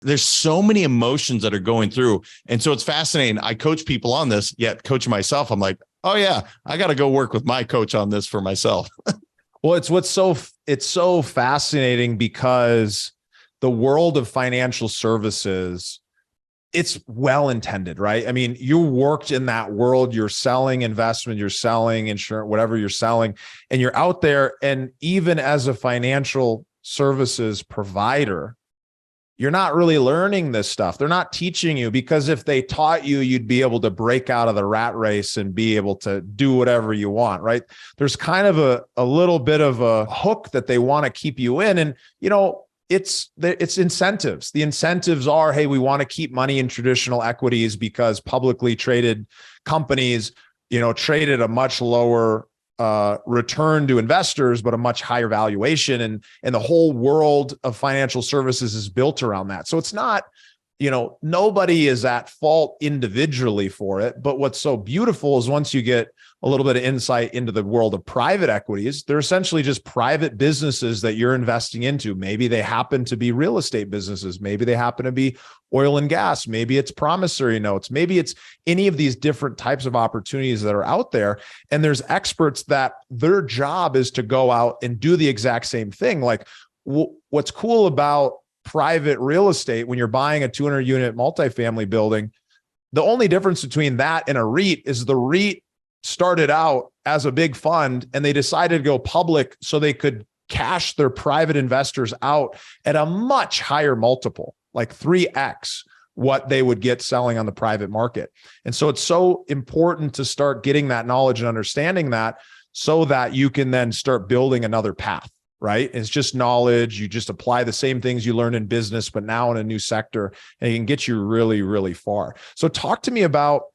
there's so many emotions that are going through. And so it's fascinating. I coach people on this, yet coaching myself, I'm like, oh yeah, I got to go work with my coach on this for myself. Well, it's so fascinating because the world of financial services, it's well-intended, right? I mean, you worked in that world, you're selling investment, you're selling insurance, whatever you're selling, and you're out there. And even as a financial services provider, you're not really learning this stuff. They're not teaching you, because if they taught you, you'd be able to break out of the rat race and be able to do whatever you want, right? There's kind of a little bit of a hook that they want to keep you in. And, it's incentives. The incentives are, hey, we want to keep money in traditional equities because publicly traded companies, trade at a much lower return to investors, but a much higher valuation. And the whole world of financial services is built around that. So it's not, nobody is at fault individually for it. But what's so beautiful is once you get a little bit of insight into the world of private equities, they're essentially just private businesses that you're investing into. Maybe they happen to be real estate businesses. Maybe they happen to be oil and gas. Maybe it's promissory notes. Maybe it's any of these different types of opportunities that are out there. And there's experts that their job is to go out and do the exact same thing. Like what's cool about private real estate, when you're buying a 200 unit multifamily building, the only difference between that and a REIT is the REIT started out as a big fund and they decided to go public so they could cash their private investors out at a much higher multiple, like 3x what they would get selling on the private market. And so it's so important to start getting that knowledge and understanding that so that you can then start building another path, right? It's just knowledge. You just apply the same things you learned in business, but now in a new sector, and it can get you really, really far. So talk to me about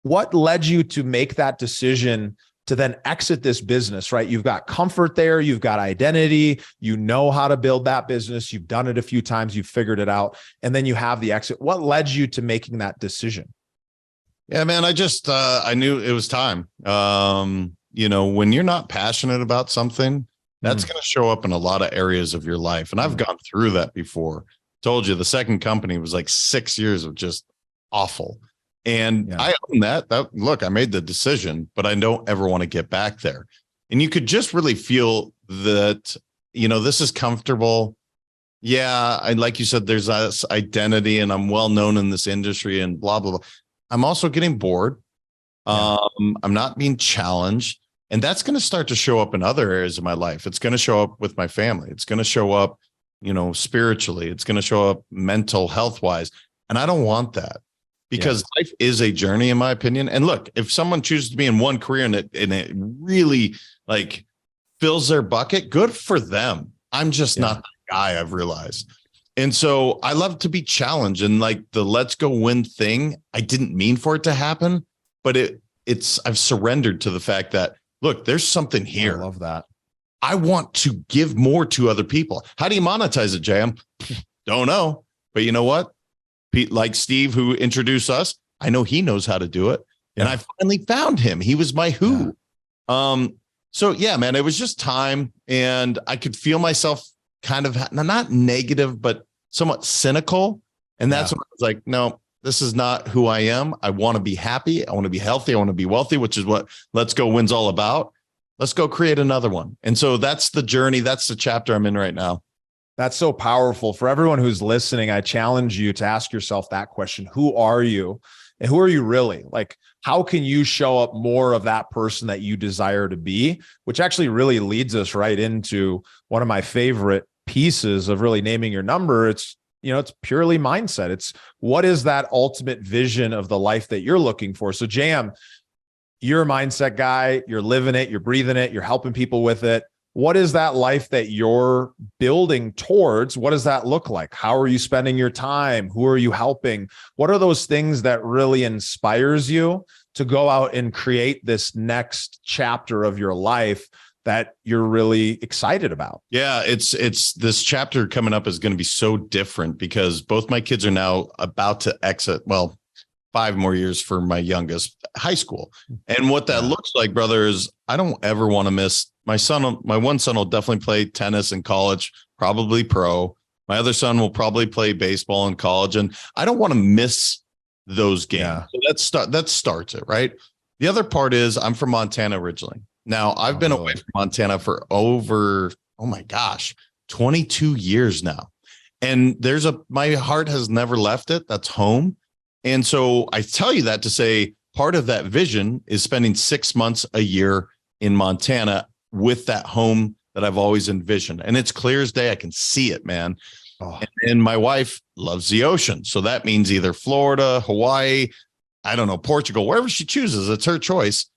what led you to make that decision to then exit this business, right? You've got comfort there. You've got identity. You know how to build that business. You've done it a few times. You've figured it out. And then you have the exit. What led you to making that decision? Yeah, man, I knew it was time. When you're not passionate about something, that's going to show up in a lot of areas of your life. And I've gone through that before. Told you the second company was like 6 years of just awful. And I own that. Look, I made the decision, but I don't ever want to get back there. And you could just really feel that, this is comfortable. Yeah. And like you said, there's this identity and I'm well known in this industry and blah, blah, blah. I'm also getting bored. I'm not being challenged. And that's going to start to show up in other areas of my life. It's going to show up with my family. It's going to show up, spiritually. It's going to show up mental health wise. And I don't want that. Because life is a journey, in my opinion. And look, if someone chooses to be in one career and it really like fills their bucket, good for them. I'm just not that guy, I've realized. And so I love to be challenged, and like the let's go win thing, I didn't mean for it to happen, but I've surrendered to the fact that, look, there's something here. I love that. I want to give more to other people. How do you monetize it, JM? Don't know. But you know what? Like Steve, who introduced us, I know he knows how to do it. And I finally found him. He was my who. So yeah, man, it was just time. And I could feel myself kind of not negative, but somewhat cynical. And that's when I was like, no, this is not who I am. I want to be happy. I want to be healthy. I want to be wealthy, which is what Let's Go Win's all about. Let's go create another one. And so that's the journey. That's the chapter I'm in right now. That's so powerful. For everyone who's listening, I challenge you to ask yourself that question. Who are you? And who are you really? Like, how can you show up more of that person that you desire to be? Which actually really leads us right into one of my favorite pieces of really naming your number. It's purely mindset. It's what is that ultimate vision of the life that you're looking for? So JM, you're a mindset guy. You're living it. You're breathing it. You're helping people with it. What is that life that you're building towards? What does that look like? How are you spending your time? Who are you helping? What are those things that really inspires you to go out and create this next chapter of your life that you're really excited about? Yeah, it's this chapter coming up is going to be so different because both my kids are now about to exit. Well, 5 more years for my youngest, high school. And what that looks like, brother, is I don't ever want to miss my one son will definitely play tennis in college, probably pro. My other son will probably play baseball in college, and I don't want to miss those games. Yeah. So that starts it, right? The other part is I'm from Montana originally. Now I've been away from Montana for over, oh my gosh, 22 years now. And my heart has never left it. That's home. And so I tell you that to say part of that vision is spending 6 months a year in Montana with that home that I've always envisioned. And it's clear as day. I can see it, man. Oh. And my wife loves the ocean. So that means either Florida, Hawaii, I don't know, Portugal, wherever she chooses, it's her choice,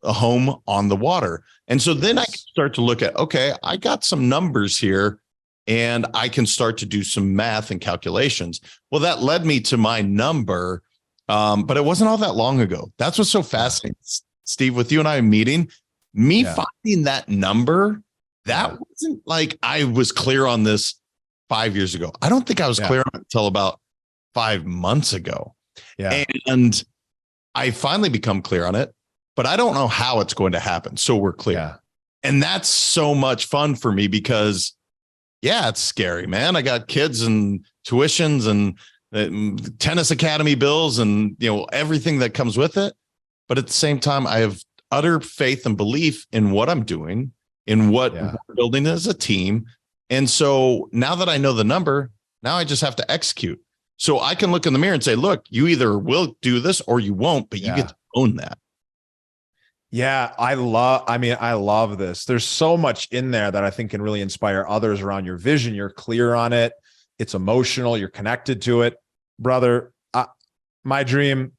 a home on the water. And so then I can start to look at, okay, I got some numbers here and I can start to do some math and calculations. Well, that led me to my number, but it wasn't all that long ago. That's what's so fascinating, Steve, with you and I meeting, finding that number, that wasn't like I was clear on this 5 years ago. I don't think I was clear on it until about 5 months ago. Yeah. And I finally become clear on it, but I don't know how it's going to happen. So we're clear. Yeah. And that's so much fun for me because it's scary, man. I got kids and tuitions and tennis academy bills and, everything that comes with it. But at the same time, I have utter faith and belief in what I'm doing, in what we're building as a team. And so now that I know the number, now I just have to execute. So I can look in the mirror and say, look, you either will do this or you won't, but you get to own that. Yeah, I love this. There's so much in there that I think can really inspire others around your vision. You're clear on it. It's emotional. You're connected to it. Brother, my dream,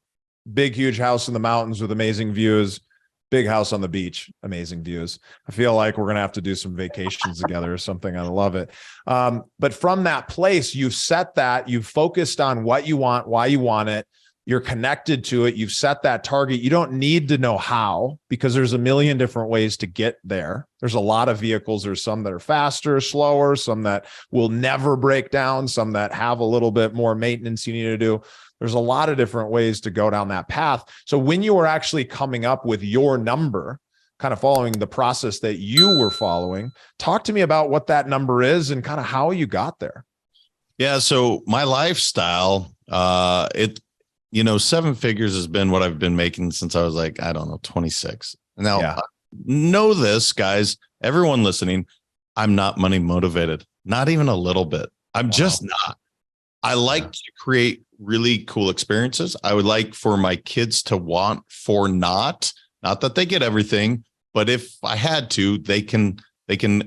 big, huge house in the mountains with amazing views, big house on the beach, amazing views. I feel like we're going to have to do some vacations together or something. I love it. But from that place, you've set that, you've focused on what you want, why you want it. You're connected to it. You've set that target. You don't need to know how, because there's a million different ways to get there. There's a lot of vehicles. There's some that are faster, slower, some that will never break down, some that have a little bit more maintenance you need to do. There's a lot of different ways to go down that path. So when you were actually coming up with your number, kind of following the process that you were following, talk to me about what that number is and kind of how you got there. Yeah. So my lifestyle, 7 figures has been what I've been making since I was 26. Now, know this, guys, everyone listening, I'm not money motivated, not even a little bit. I'm just not. I like to create really cool experiences. I would like for my kids to want for not that they get everything, but if I had to, they can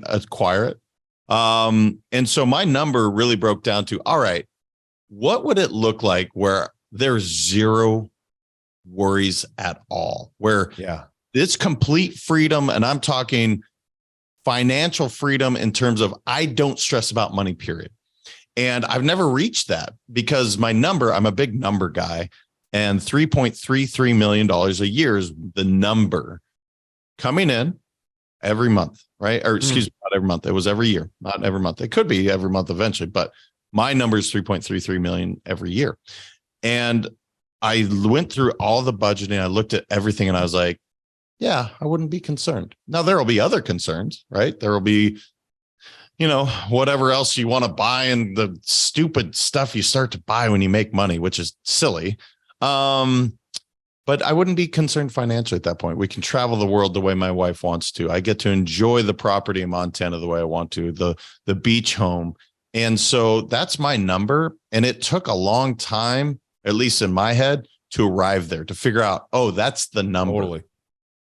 acquire it. And so my number really broke down to, all right, what would it look like where there's zero worries at all, where it's complete freedom. And I'm talking financial freedom in terms of I don't stress about money, period. And I've never reached that because my number, I'm a big number guy, and $3.33 million a year is the number coming in every month, right? Or excuse me, not every month. It was every year, not every month. It could be every month eventually, but my number is 3.33 million every year. And I went through all the budgeting. I looked at everything and I was like, I wouldn't be concerned. Now there will be other concerns, right? There will be, whatever else you want to buy and the stupid stuff you start to buy when you make money, which is silly. But I wouldn't be concerned financially at that point. We can travel the world the way my wife wants to. I get to enjoy the property in Montana the way I want to, the beach home. And so that's my number. And it took a long time, at least in my head, to arrive there, to figure out, that's the number. Totally.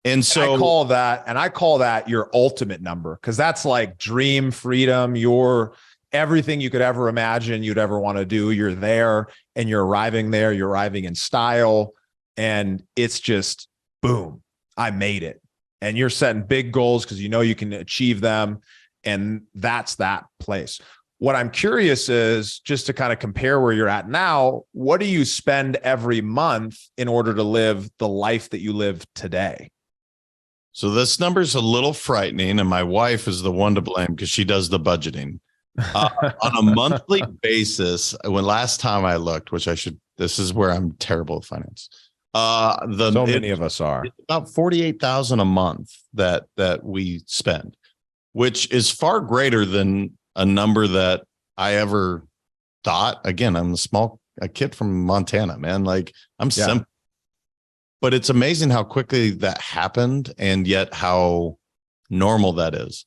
And so I call that your ultimate number, because that's like dream freedom. Your everything you could ever imagine you'd ever want to do. You're there and you're arriving there. You're arriving in style. And it's just, boom, I made it. And you're setting big goals because you can achieve them. And that's that place. What I'm curious is, just to kind of compare where you're at now, what do you spend every month in order to live the life that you live today? So this number is a little frightening, and my wife is the one to blame because she does the budgeting. On a monthly basis, when last time I looked, this is where I'm terrible at finance. Many of us are. It's about $48,000 a month that we spend, which is far greater than a number that I ever thought. Again, I'm a kid from Montana, man. Like I'm simple, but it's amazing how quickly that happened and yet how normal that is.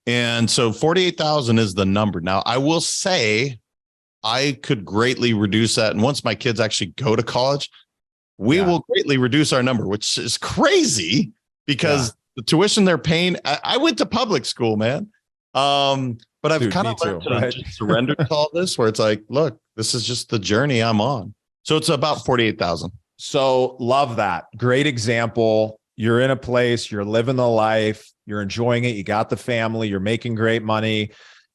And so 48,000 is the number. Now I will say I could greatly reduce that. And once my kids actually go to college, we will greatly reduce our number, which is crazy because the tuition they're paying. I went to public school, man. But I've kind of learned to just surrender to all this, where it's like, look, this is just the journey I'm on. So it's about 48,000. So love that. Great example. You're in a place, you're living the life, you're enjoying it. You got the family, you're making great money.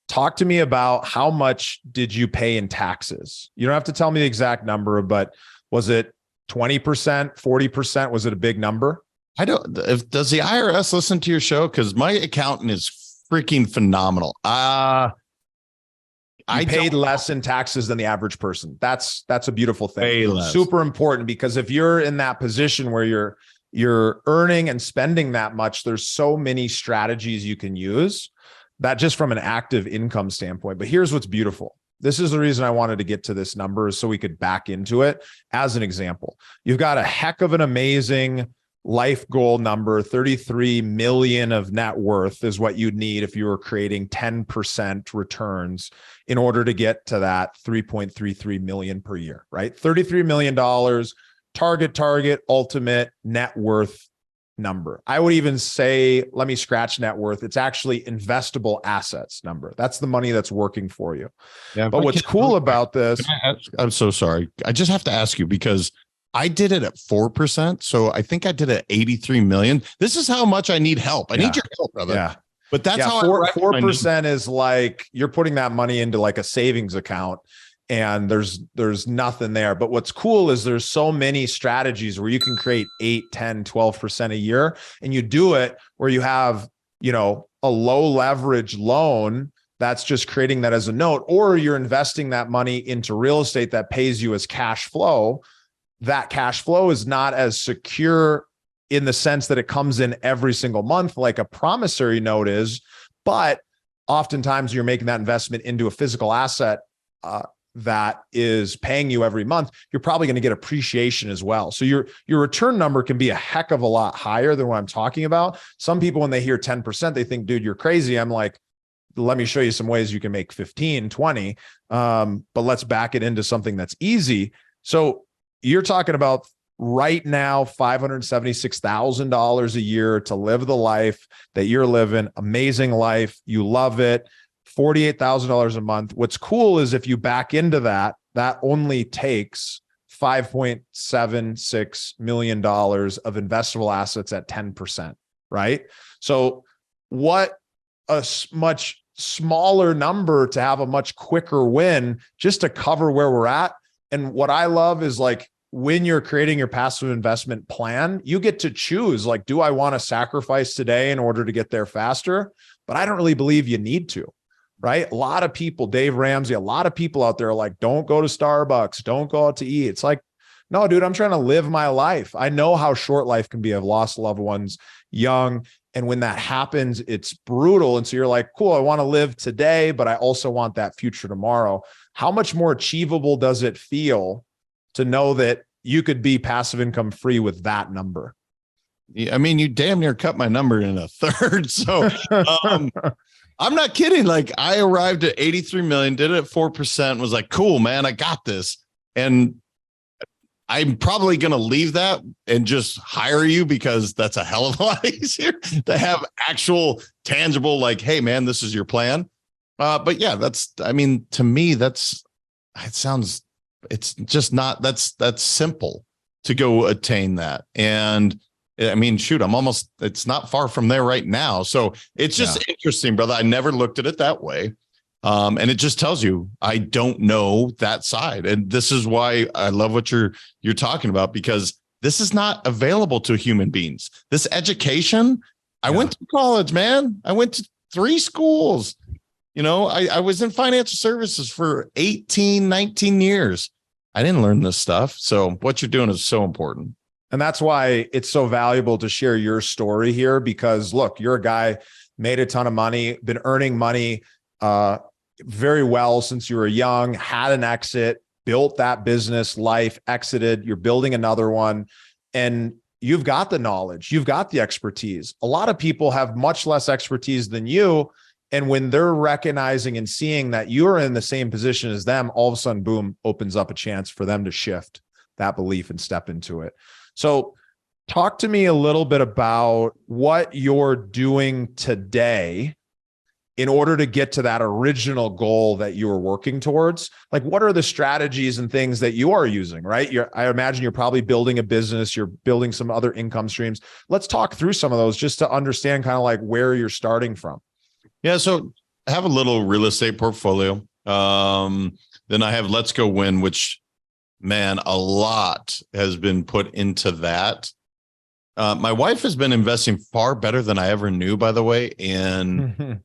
Talk to me about how much did you pay in taxes? You don't have to tell me the exact number, but was it 20%, 40%? Was it a big number? Does the IRS listen to your show? Because my accountant is freaking phenomenal. I paid less in taxes than the average person. That's a beautiful thing. Super important, because if you're in that position where you're earning and spending that much, there's so many strategies you can use that just from an active income standpoint. But here's what's beautiful. This is the reason I wanted to get to this number, so we could back into it as an example. You've got a heck of an amazing life goal number. 33 million of net worth is what you'd need if you were creating 10% returns in order to get to that 3.33 million per year, right? $33 million target, ultimate net worth number. I would even say, let me scratch net worth. It's actually investable assets number. That's the money that's working for you. Yeah, but what's cool about this, I'm so sorry. I just have to ask you, because I did it at 4%. So I think I did it at 83 million. This is how much I need help. I need your help, brother. Yeah. But that's how 4% is like you're putting that money into like a savings account, and there's nothing there. But what's cool is there's so many strategies where you can create 8, 10, 12% a year. And you do it where you have, a low leverage loan that's just creating that as a note, or you're investing that money into real estate that pays you as cash flow. That cash flow is not as secure in the sense that it comes in every single month like a promissory note is, but oftentimes you're making that investment into a physical asset that is paying you every month. You're probably going to get appreciation as well. So your return number can be a heck of a lot higher than what I'm talking about. Some people, when they hear 10%, they think, dude, you're crazy. I'm like, let me show you some ways you can make 15, 20. But let's back it into something that's easy. So you're talking about right now, $576,000 a year to live the life that you're living. Amazing life. You love it. $48,000 a month. What's cool is if you back into that, that only takes $5.76 million of investable assets at 10%, right? So what a much smaller number to have a much quicker win just to cover where we're at. And what I love is, like, when you're creating your passive investment plan, you get to choose, like, do I want to sacrifice today in order to get there faster? But I don't really believe you need to, right? A lot of people, Dave Ramsey, a lot of people out there are like, don't go to Starbucks, don't go out to eat. It's like, no, dude, I'm trying to live my life. I know how short life can be. I've lost loved ones young. And when that happens, it's brutal. And so you're like, cool, I want to live today, but I also want that future tomorrow. How much more achievable does it feel to know that you could be passive income free with that number? Yeah, I mean, you damn near cut my number in a third. So I'm not kidding. Like, I arrived at 83 million, did it at 4%, was like, cool, man, I got this. And I'm probably going to leave that and just hire you, because that's a hell of a lot easier to have actual tangible, like, hey man, this is your plan. But yeah, to me, it's just not, that's simple to go attain that. And I mean, shoot, it's not far from there right now. So it's just interesting, brother. I never looked at it that way. And it just tells you, I don't know that side. And this is why I love what you're talking about, because this is not available to human beings. This education, I went to college, man. I went to 3 schools. I was in financial services for 18, 19 years. I didn't learn this stuff. So what you're doing is so important. And that's why it's so valuable to share your story here, because look, you're a guy, made a ton of money, been earning money, very well since you were young, had an exit, built that business, life, exited, you're building another one, and you've got the knowledge, you've got the expertise. A lot of people have much less expertise than you. And when they're recognizing and seeing that you're in the same position as them, all of a sudden, boom, opens up a chance for them to shift that belief and step into it. So talk to me a little bit about what you're doing today in order to get to that original goal that you were working towards. Like, what are the strategies and things that you are using, right? I imagine you're probably building a business, you're building some other income streams. Let's talk through some of those just to understand kind of like where you're starting from. Yeah. So I have a little real estate portfolio. Then I have Let's Go Win, which, man, a lot has been put into that. My wife has been investing far better than I ever knew, by the way, in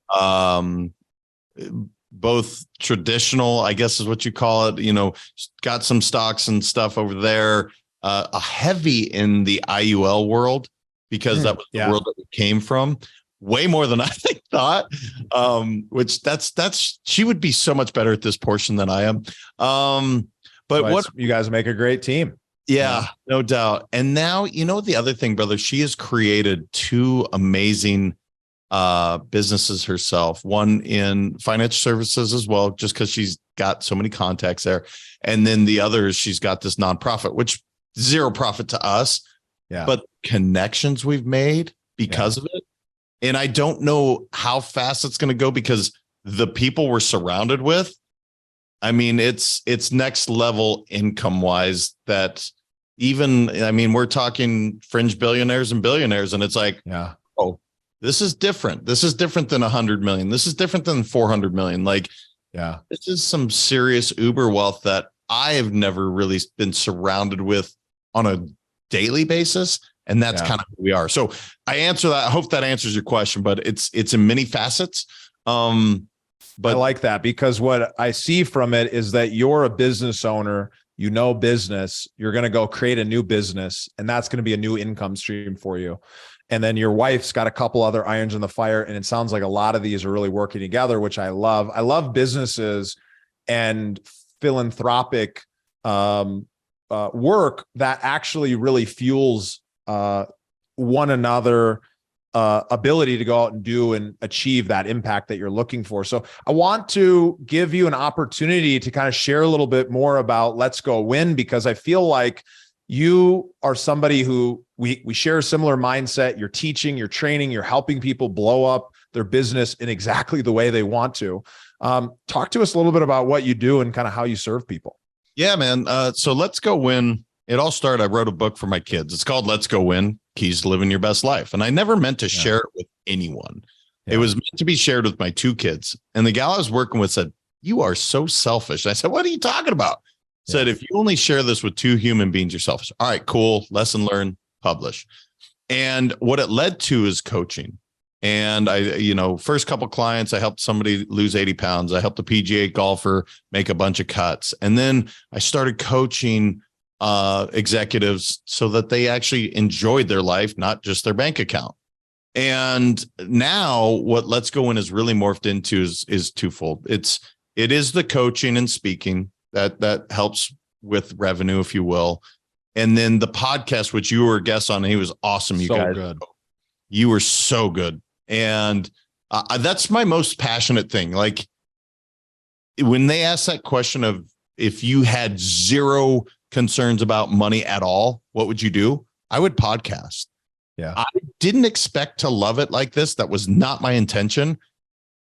both traditional, I guess is what you call it, got some stocks and stuff over there, a heavy in the IUL world, because that was the world that we came from. Way more than I thought, which she would be so much better at this portion than I am. But what you guys make a great team. Yeah, no doubt. And now, the other thing, brother, she has created two amazing businesses herself, one in financial services as well, just because she's got so many contacts there. And then the other is she's got this nonprofit, which zero profit to us, but connections we've made because of it. And I don't know how fast it's going to go, because the people we're surrounded with, I mean, it's next level income wise, that we're talking fringe billionaires and billionaires, and it's like, oh, this is different. This is different than 100 million. This is different than 400 million. Like, this is some serious uber wealth that I have never really been surrounded with on a daily basis. And that's kind of who we are. So I answer that. I hope that answers your question, but it's in many facets. But I like that, because what I see from it is that you're a business owner, business, you're going to go create a new business, and that's going to be a new income stream for you. And then your wife's got a couple other irons in the fire. And it sounds like a lot of these are really working together, which I love. I love businesses and philanthropic work that actually really fuels one another ability to go out and do and achieve that impact that you're looking for. So I want to give you an opportunity to kind of share a little bit more about Let's Go Win, because I feel like you are somebody who we share a similar mindset. You're teaching, you're training, you're helping people blow up their business in exactly the way they want to. Talk to us a little bit about what you do and kind of how you serve people. Yeah, man. So Let's Go Win. It all started, I wrote a book for my kids. It's called Let's Go Win, Keys to Living Your Best Life. And I never meant to share it with anyone. It was meant to be shared with my two kids. And the gal I was working with said, "You are so selfish." I said, "What are you talking about?" Said, "If you only share this with two human beings, you're selfish." All right, cool. Lesson learned, publish. And what it led to is coaching. And first couple clients, I helped somebody lose 80 pounds. I helped a PGA golfer make a bunch of cuts. And then I started coaching executives so that they actually enjoyed their life, not just their bank account. And now what Let's Go In is really morphed into is twofold. It is the coaching and speaking that helps with revenue, if you will. And then the podcast, which you were a guest on, and he was awesome. You guys, good. You were so good. And that's my most passionate thing. Like, when they ask that question of, if you had zero concerns about money at all, what would you do? I would podcast. Yeah. I didn't expect to love it like this. That was not my intention.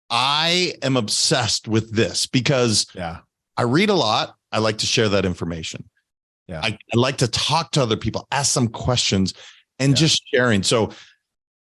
I am obsessed with this because I read a lot. I like to share that information. Yeah. I like to talk to other people, ask them questions, and just sharing. So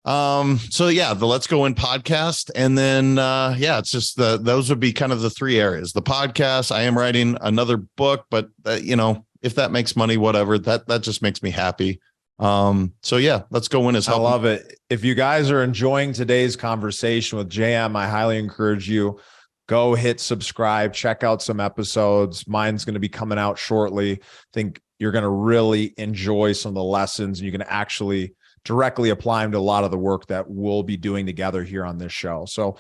the Let's Go In podcast. And then, it's just those would be kind of the three areas. The podcast, I am writing another book, but if that makes money, whatever, that just makes me happy. Let's Go In is helping. I love it. If you guys are enjoying today's conversation with JM, I highly encourage you, go hit subscribe, check out some episodes. Mine's going to be coming out shortly. I think you're going to really enjoy some of the lessons, and you can actually directly apply them to a lot of the work that we'll be doing together here on this show. So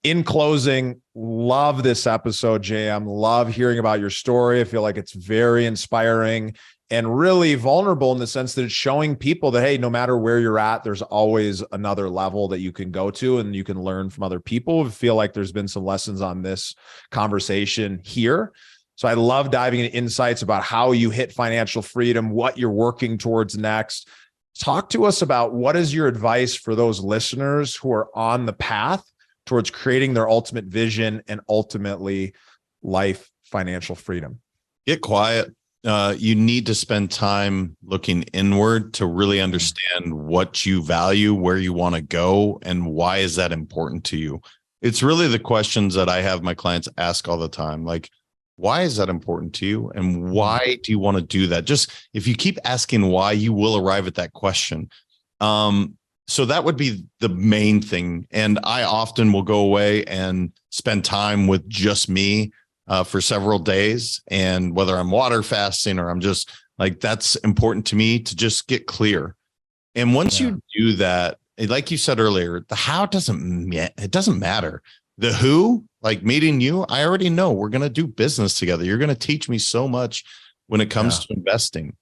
in closing, love this episode, JM. Love hearing about your story. I feel like it's very inspiring and really vulnerable in the sense that it's showing people that, hey, no matter where you're at, there's always another level that you can go to and you can learn from other people. I feel like there's been some lessons on this conversation here. So I love diving into insights about how you hit financial freedom, what you're working towards next. Talk to us about what is your advice for those listeners who are on the path towards creating their ultimate vision and ultimately life financial freedom. Get quiet. You need to spend time looking inward to really understand what you value, where you want to go, and why is that important to you. It's really the questions that I have my clients ask all the time. Like, why is that important to you? And why do you want to do that? Just if you keep asking why, you will arrive at that question. So that would be the main thing. And I often will go away and spend time with just me for several days. And whether I'm water fasting or I'm just like, that's important to me to just get clear. And once you do that, like you said earlier, the how doesn't matter. The who, like meeting you, I already know we're going to do business together. You're going to teach me so much when it comes to investing.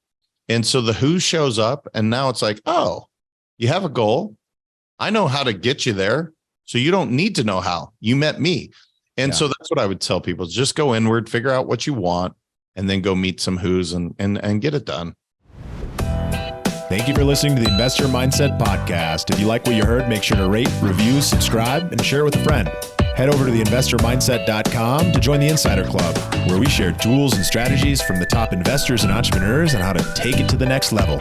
And so the who shows up and now it's like, oh, you have a goal. I know how to get you there. So you don't need to know how. You met me. And so that's what I would tell people. Just go inward, figure out what you want, and then go meet some who's and get it done. Thank you for listening to the Investor Mindset Podcast. If you like what you heard, make sure to rate, review, subscribe, and share it with a friend. Head over to theinvestormindset.com to join the Insider Club, where we share tools and strategies from the top investors and entrepreneurs on how to take it to the next level.